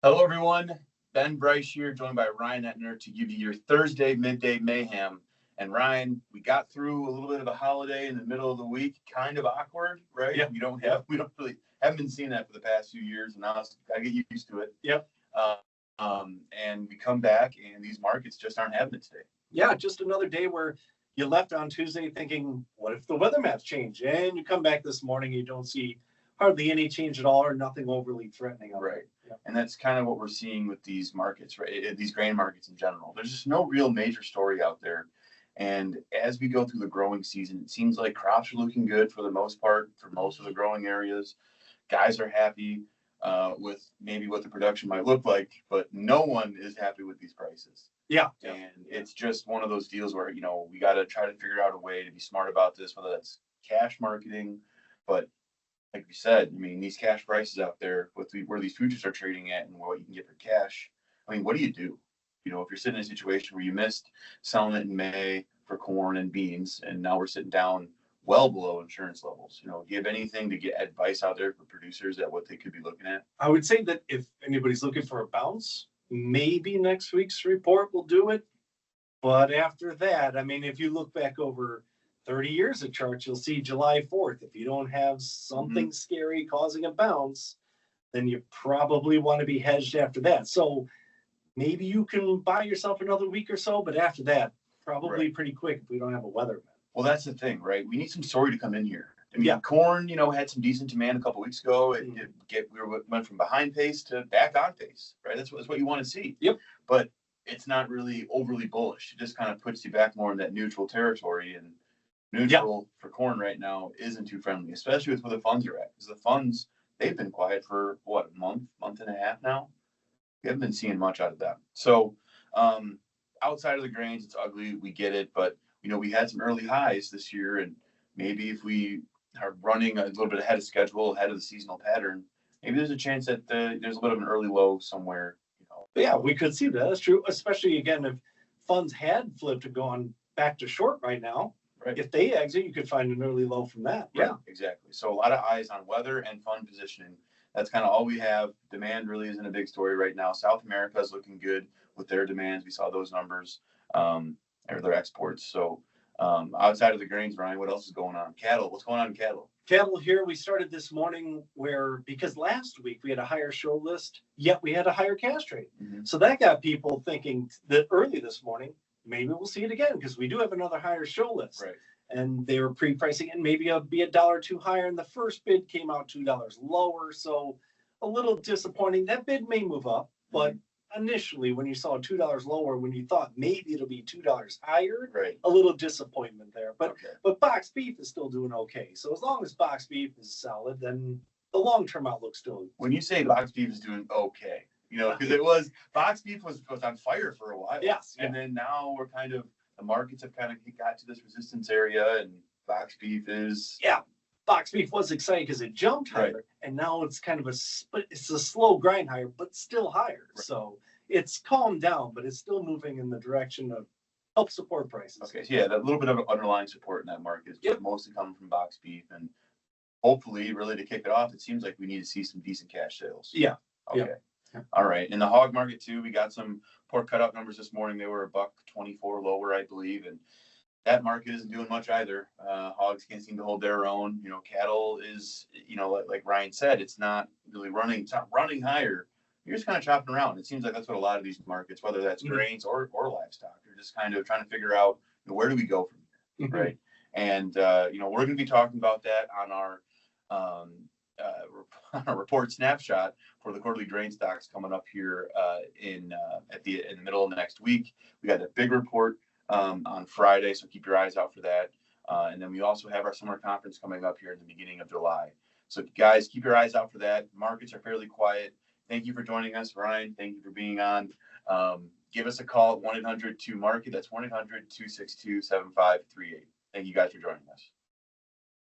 Hello, everyone. Ben Bryce here, joined by Ryan Etner to give you your Thursday midday mayhem. And Ryan, we got through a little bit of a holiday in the middle of the week, kind of awkward, right? Yeah. We don't really haven't been seeing that for the past few years, and now I get used to it. Yep. And we come back, and these markets just aren't having it today. Yeah, just another day where you left on Tuesday thinking, what if the weather maps change? And you come back this morning, you don't see hardly any change at all or nothing overly threatening. Right. Yeah. And that's kind of what we're seeing with these markets, right? These grain markets in general. There's just no real major story out there. And as we go through the growing season, it seems like crops are looking good for the most part, for most of the growing areas. Guys are happy with maybe what the production might look like, but no one is happy with these prices. Yeah. And it's just one of those deals where, we got to try to figure out a way to be smart about this, whether that's cash marketing, but like we said, these cash prices out there with where these futures are trading at and what you can get for cash. What do you do? If you're sitting in a situation where you missed selling it in May for corn and beans, and now we're sitting down well below insurance levels. Do you have anything to get advice out there for producers at what they could be looking at? I would say that if anybody's looking for a bounce, maybe next week's report will do it. But after that, if you look back over 30 years of charts, you'll see July 4th. If you don't have something scary causing a bounce, then you probably want to be hedged after that. So maybe you can buy yourself another week or so, but after that, probably pretty quick if we don't have a weather event. Well, that's the thing, right? We need some story to come in here. Yeah. Corn, had some decent demand a couple weeks ago. Went from behind pace to back on pace, right? That's what you want to see. Yep. But it's not really overly bullish. It just kind of puts you back more in that neutral territory, and neutral for corn right now isn't too friendly, especially with where the funds are at. Because the funds, they've been quiet for a month and a half now. We haven't been seeing much out of them. So outside of the grains, it's ugly. We get it. But, we had some early highs this year. And maybe if we are running a little bit ahead of schedule, ahead of the seasonal pattern, maybe there's a chance that there's a bit of an early low somewhere. Yeah, we could see that. That's true. Especially, again, if funds had flipped and gone back to short right now. Right. If they exit, you could find an early low from that. Yeah, exactly. So a lot of eyes on weather and fund positioning. That's kind of all we have. Demand really isn't a big story right now. South America is looking good with their demands. We saw those numbers, or their exports. So outside of the grains, Ryan, what else is going on? Cattle. What's going on in cattle? Cattle here, we started this morning because last week we had a higher show list, yet we had a higher cash trade. Mm-hmm. So that got people thinking that early this morning, maybe we'll see it again because we do have another higher show list. Right. And they were pre-pricing and maybe it'll be $1 or $2 higher. And the first bid came out $2 lower. So a little disappointing. That bid may move up, but initially when you saw $2 lower, when you thought maybe it'll be $2 higher, right, a little disappointment there. But boxed beef is still doing okay. So as long as boxed beef is solid, then the long-term outlook still. When you say boxed beef is doing okay, because boxed beef was on fire for a while. Yes. And then now the markets have kind of got to this resistance area, and boxed beef is. Yeah. Boxed beef was exciting because it jumped higher, and now it's kind of it's a slow grind higher, but still higher. Right. So it's calmed down, but it's still moving in the direction of help support prices. Okay. So that little bit of underlying support in that market is mostly coming from boxed beef, and hopefully, really to kick it off, it seems like we need to see some decent cash sales. Yeah. Okay. Yeah. All right. In the hog market too, we got some pork cutout numbers this morning. They were $1.24 lower, I believe, and that market isn't doing much either. Hogs can't seem to hold their own. Cattle is, like Ryan said, it's not really running. It's not running higher. You're just kind of chopping around. It seems like that's what a lot of these markets, whether that's grains or livestock, are just kind of trying to figure out where do we go from here, right? And we're going to be talking about that on our report snapshot for the quarterly grain stocks coming up here in the middle of the next week. We got a big report on Friday, so keep your eyes out for that. And then we also have our summer conference coming up here in the beginning of July. So guys, keep your eyes out for that. Markets are fairly quiet. Thank you for joining us, Ryan. Thank you for being on. Give us a call at 1-800-2-MARKET. That's 1-800-262-7538. Thank you guys for joining us.